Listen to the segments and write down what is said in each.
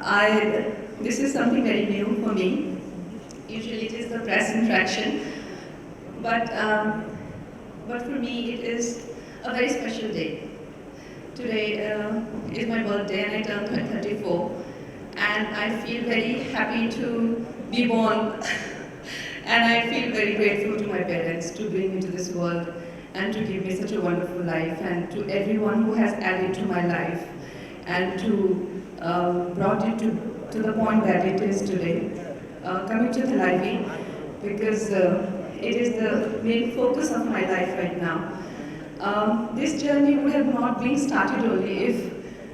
This is something very new for me. Usually it is the press interaction, but, um, but for me it is a very special day. Today is my birthday and I turned 34, and I feel very happy to be born and I feel very grateful to my parents to bring me to this world and to give me such a wonderful life, and to everyone who has added to my life and to brought it to the point that it is today. Coming to the library, because it is the main focus of my life right now. This journey would have not been started only if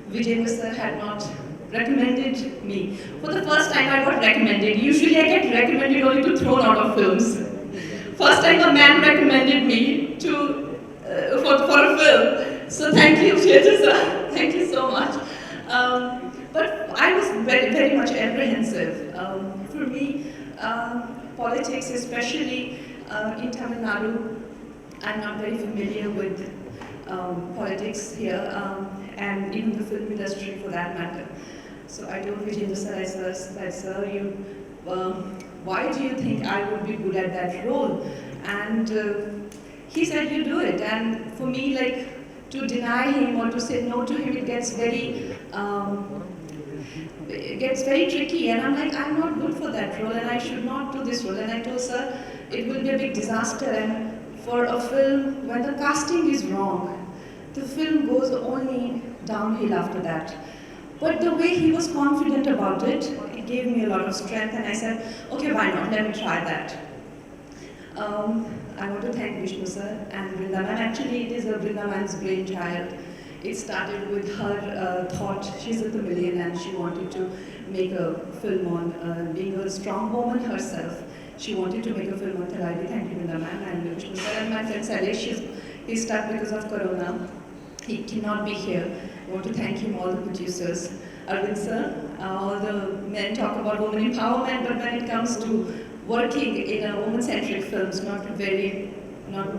Vijay sir had not recommended me. For the first time I got recommended. Usually I get recommended only to thrown out of films. First time a man recommended me for a film. So thank you, Vijay sir. Thank you so much. But I was very, very much apprehensive. For me, politics, especially in Tamil Nadu, I'm not very familiar with politics here, and even the film industry for that matter. So I told Vijay sir, sir, why do you think I would be good at that role? And he said, you do it. And for me, like, to deny him or to say no to him, it gets very tricky. And I'm like, I'm not good for that role, and I should not do this role. And I told sir, it will be a big disaster. And for a film, when the casting is wrong, the film goes only downhill after that. But the way he was confident about it, it gave me a lot of strength, and I said, okay, why not? Let me try that. I want to thank Vishnu sir and Vrindavan. Actually, it is a Vrindavan's brainchild. It started with her thought. She's a Tamilian and she wanted to make a film on being a strong woman herself. She wanted to make a film on Thalaivi. Thank you, Vrindavan and Vishnu sir. And my friend Salesh, he's stuck because of Corona. He cannot be here. I want to thank him, all the producers. Arvind sir, all the men talk about women empowerment, but when it comes to working in a woman-centric films, not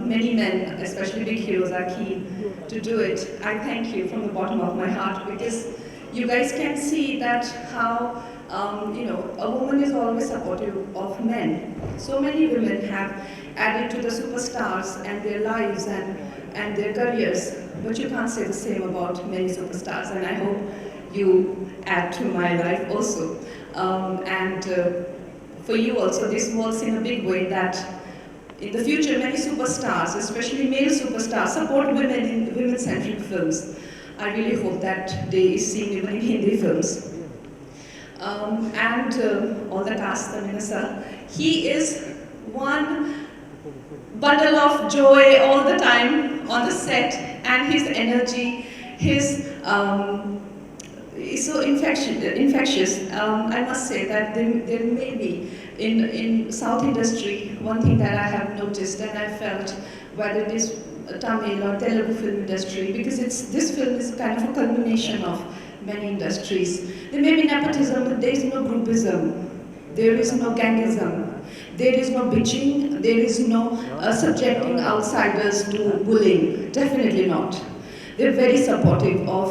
many men, especially big heroes, are keen to do it. I thank you from the bottom of my heart, because you guys can see that how a woman is always supportive of men. So many women have added to the superstars and their lives and their careers, but you can't say the same about many superstars, and I hope you add to my life also. For you also, this works in a big way that in the future many superstars, especially male superstars, support women in women-centric films. I really hope that day is seen even in Hindi films. All the cast, Minasa, he is one bundle of joy all the time on the set, and his energy, is so infectious. I must say that there may be in South industry, one thing that I have noticed and I felt, whether it is Tamil or Telugu film industry, because this film is kind of a culmination of many industries. There may be nepotism, but there is no groupism. There is no gangism. There is no bitching. There is no subjecting outsiders to bullying. Definitely not. They're very supportive of,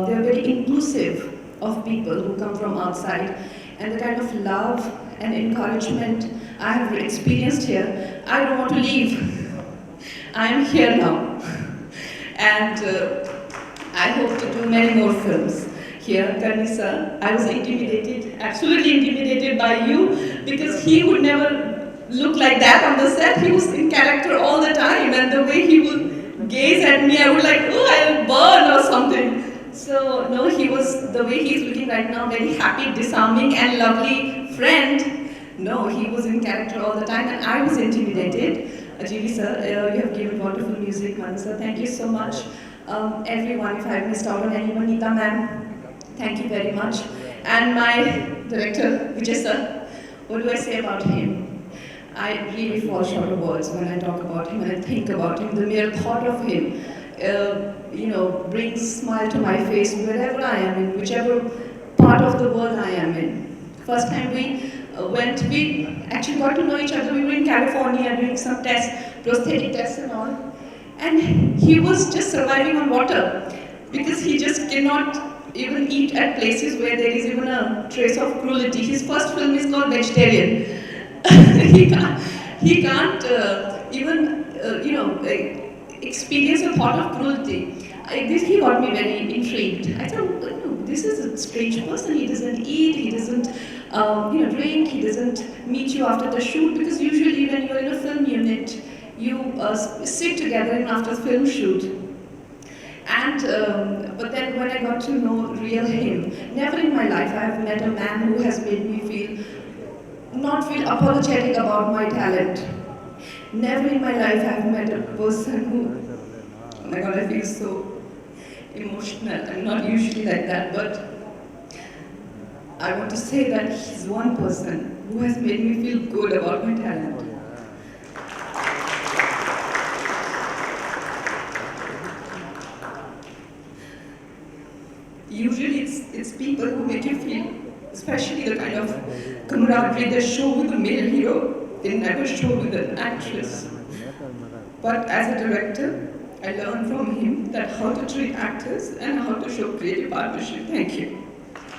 they're very inclusive of people who come from outside. And the kind of love and encouragement I have experienced here, I don't want to leave. I am here now. And I hope to do many more films here. Karni sir, I was intimidated, absolutely intimidated by you, because he would never look like that on the set. He was in character all the time, and the way he would gaze at me, I would like, oh, I'll burn or something. So no, he was, the way he's looking right now, very happy, disarming and lovely friend. No, he was in character all the time, and I was intimidated. Ajili sir, you have given wonderful music. Manu sir, thank you so much. Everyone, if I have missed out on anyone, Nita ma'am, thank you very much. And my director, Vijay sir, what do I say about him? I really fall short of words when I talk about him and I think about him. The mere thought of him, brings a smile to my face wherever I am, in whichever part of the world I am in. First time we actually got to know each other. We were in California doing some tests, prosthetic tests and all. And he was just surviving on water because he just cannot even eat at places where there is even a trace of cruelty. His first film is called Vegetarian. He can't even, experience a thought of cruelty. He got me very intrigued. I thought, no, this is a strange person. He doesn't eat, he doesn't, drink, he doesn't meet you after the shoot, because usually when you're in a film unit, you sit together in after film shoot. And but then when I got to know real him, never in my life I have met a man who has made me not feel apologetic about my talent. Never in my life I have met a person who, oh my God, I feel so emotional. I'm not usually like that, but I want to say that he's one person who has made me feel good about my talent. Usually it's people who make you feel, especially the kind of camaraderie they show with the male hero, they never show with an actress. But as a director, I learned from him that how to treat actors and how to show creative partnership. Thank you.